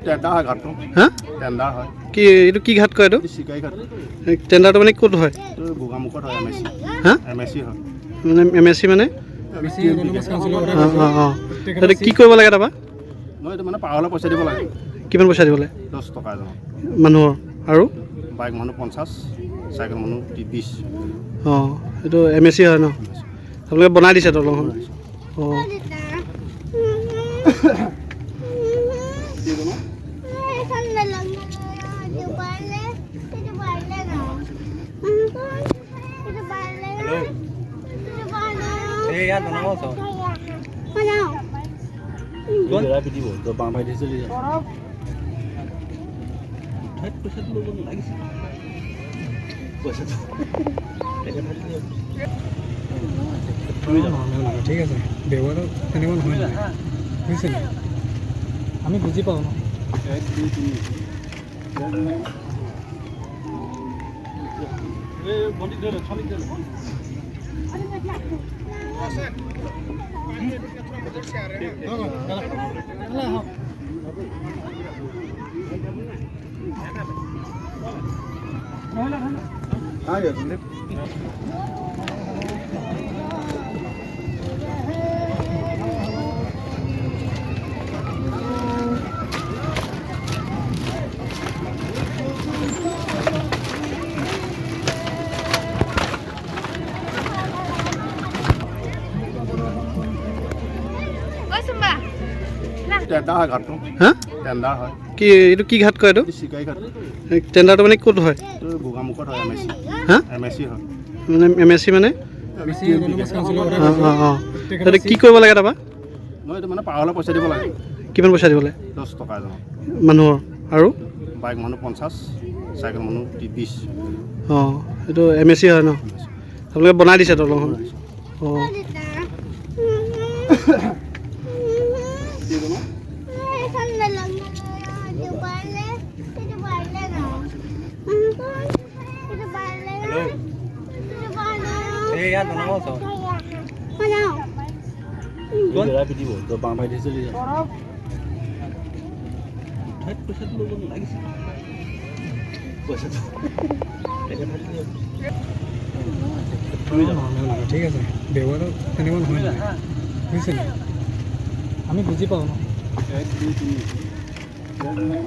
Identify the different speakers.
Speaker 1: Tender হয় ঘাটটো।
Speaker 2: হা
Speaker 1: টেন্ডাৰ হয়।
Speaker 2: কি এইটো কি ঘাট কয় এইটো?
Speaker 1: চিকাৰী ঘাট।
Speaker 2: টেণ্ডাৰটো মানে ক'ত হয়?
Speaker 1: এইটো গোগামুখত হয় MSC।
Speaker 2: হা
Speaker 1: MSC হয়।
Speaker 2: মানে MSC মানে অঁ তাতে কি কৰিব লাগে তাৰপৰা?
Speaker 1: মই এইটো মানে পাৰ হ'লে পইচা দিব লাগে।
Speaker 2: কিমান পইচা দিব লাগে?
Speaker 1: 10 টকা এজনৰ।
Speaker 2: মানুহৰ আৰু
Speaker 1: বাইক মানুহ 50, চাইকেল মানুহ 20।
Speaker 2: অঁ এইটো MSC হয় ন? আপোনালোকে বনাই দিছে দলংখন? অঁ ঠিক আছে ব্যৱহাৰটো তেনেকুৱা নহয় বুজিছে নি? আমি বুজি পাওঁ ন।
Speaker 1: 1, 2, 3। টেন্ডাৰ হয় ঘাটটো।
Speaker 2: হা
Speaker 1: টেন্ডাৰ হয়।
Speaker 2: কি এইটো কি ঘাট কয় এইটো?
Speaker 1: চিকাৰী ঘাট।
Speaker 2: টেণ্ডাৰটো মানে ক'ত হয়?
Speaker 1: এইটো গোগামুখত হয় MSC।
Speaker 2: হা
Speaker 1: MSC হয়।
Speaker 2: মানে MSC মানে অঁ তাতে কি কৰিব লাগে তাৰপৰা?
Speaker 1: মই এইটো মানে পাৰ হ'লে পইচা দিব লাগে।
Speaker 2: কিমান পইচা দিব লাগে?
Speaker 1: 10 টকা এজনৰ।
Speaker 2: মানুহৰ আৰু
Speaker 1: বাইক মানুহ 50, চাইকেল মানুহ 20।
Speaker 2: অঁ এইটো MSC হয় ন? আপোনালোকে বনাই দিছে দলংখন? অঁ ঠিক আছে ব্যৱহাৰটো তেনেকুৱা নহয় বুজিছে নি? আমি বুজি পাওঁ ন।
Speaker 1: 1, 2, 3।